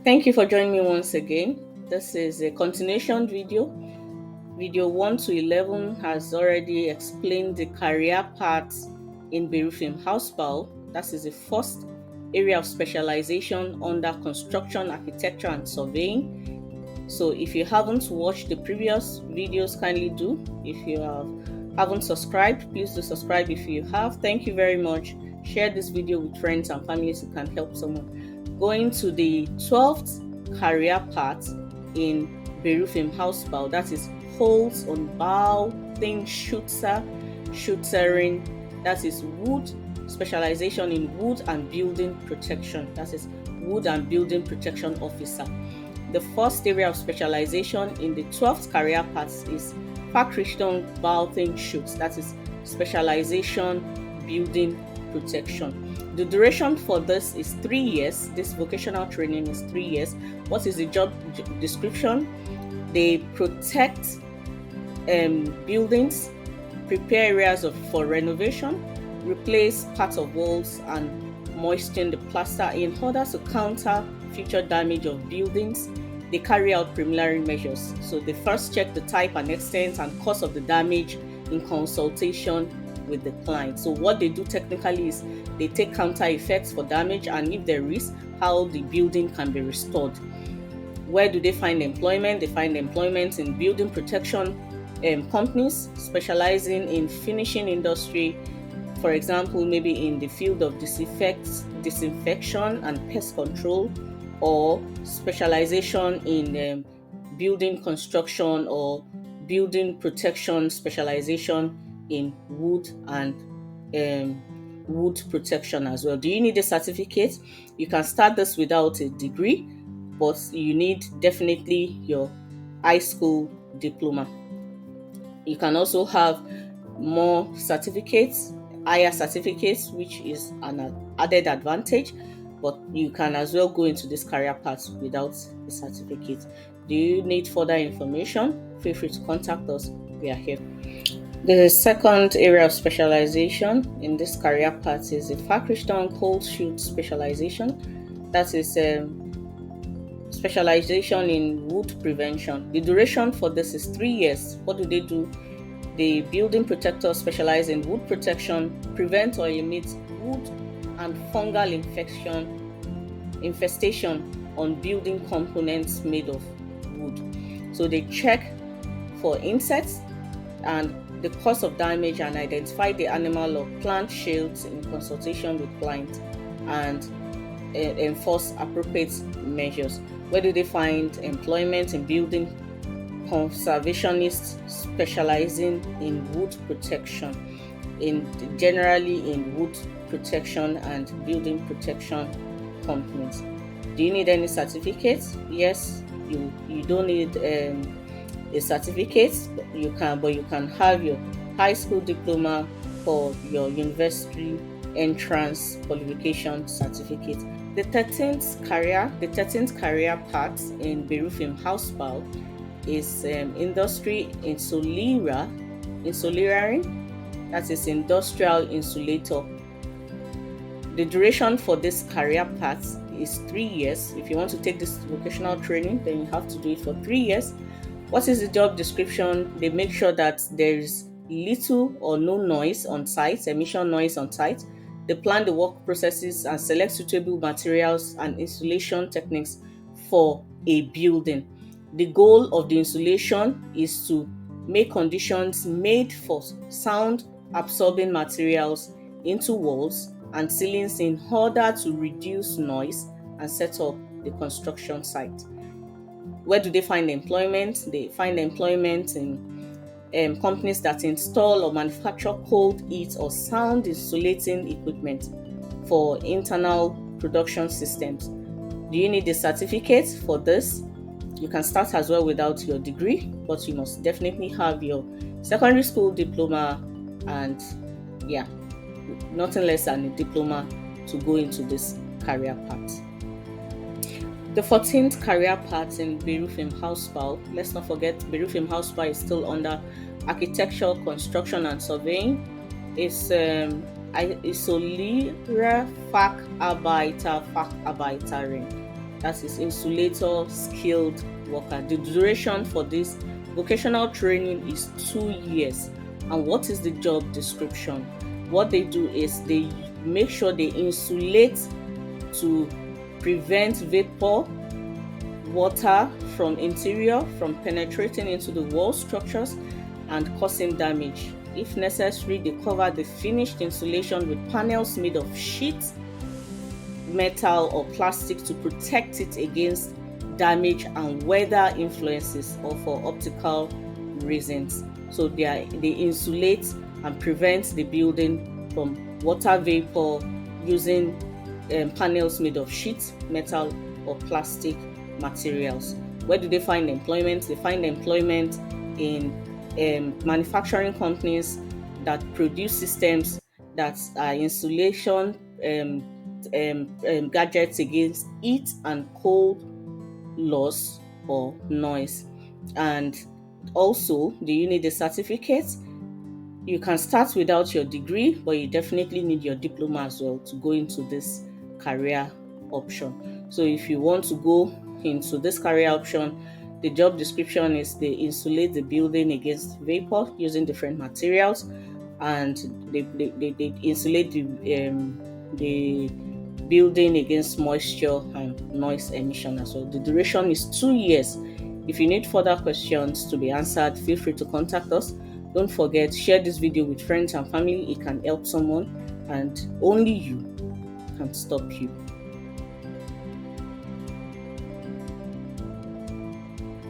Thank you for joining me once again. This is a continuation video. Video 1 to 11 has already explained the career paths in Berufim Hausbau. That is the first area of specialization under construction, architecture, and surveying. So if you haven't watched the previous videos, kindly do. If you haven't subscribed, please do subscribe if you have. Thank you very much. Share this video with friends and families who can help someone. Going to the 12th career path in Berufim Hausbau, that is holes on bow, thin schutzering, that is wood, specialization in wood and building protection, that is wood and building protection officer. The first area of specialization in the 12th career path is Fachrichtung Bautenschutz, that is specialization building protection. The duration for this is 3 years. This vocational training is 3 years. What is the job description? They protect buildings, prepare areas for renovation, replace parts of walls, and moisten the plaster in order to counter future damage of buildings. They carry out preliminary measures. So they first check the type and extent and cause of the damage in consultation with the client. So what they do technically is they take counter effects for damage, and if there is, how the building can be restored. Where do they find employment? They find employment in building protection companies specializing in finishing industry, for example, maybe in the field of disinfection and pest control, or specialization in building construction or building protection specialization in wood and wood protection as well. Do you need a certificate? You can start this without a degree, but you need definitely your high school diploma. You can also have more certificates, higher certificates, which is an added advantage, but you can as well go into this career path without a certificate. Do you need further information? Feel free to contact us. We are here. The second area of specialization in this career path is the Fachrichtung Cold Shoot specialization. That is specialization in wood prevention. The duration for this is 3 years. What do they do? The building protectors specialize in wood protection, prevent or eliminate wood and fungal infestation on building components made of wood. So they check for insects and the cause of damage and identify the animal or plant shields in consultation with clients and enforce appropriate measures. Where do they find employment? In building conservationists specializing in wood protection, generally in wood protection and building protection companies. Do you need any certificates? Yes, you don't need a certificate. You can have your high school diploma or your university entrance qualification certificate. The 13th career path in Berufim Hausbau is industry insulation, that is industrial insulator. The duration for this career path is 3 years. If you want to take this vocational training, then you have to do it for 3 years. What is the job description? They make sure that there is little or no noise on site, emission noise on site. They plan the work processes and select suitable materials and installation techniques for a building. The goal of the installation is to make conditions made for sound absorbing materials into walls and ceilings in order to reduce noise and set up the construction site. Where do they find employment? They find employment in companies that install or manufacture cold, heat, or sound insulating equipment for internal production systems. Do you need a certificate for this? You can start as well without your degree, but you must definitely have your secondary school diploma and nothing less than a diploma to go into this career path. The 14th career path in Berufim Hausbau. Let's not forget, Berufim Hausbau is still under architecture, construction, and surveying. It's Isolierer Facharbeiterin. that is insulator skilled worker. The duration for this vocational training is 2 years. And what is the job description? What they do is they make sure they insulate to prevent vapor, water from interior from penetrating into the wall structures and causing damage. If necessary, they cover the finished insulation with panels made of sheet, metal, or plastic to protect it against damage and weather influences or for optical reasons. So they insulate and prevent the building from water vapor using panels made of sheet, metal, or plastic materials. Where do they find employment? They find employment in manufacturing companies that produce systems that are insulation gadgets against heat and cold loss or noise. And also, do you need a certificate? You can start without your degree, but you definitely need your diploma as well to go into this career option. So if you want to go into this career option, the job description is they insulate the building against vapor using different materials, and they insulate the building against moisture and noise emission as well. The duration is 2 years. If you need further questions to be answered, feel free to contact us. Don't forget, share this video with friends and family. It can help someone, and only you can stop you.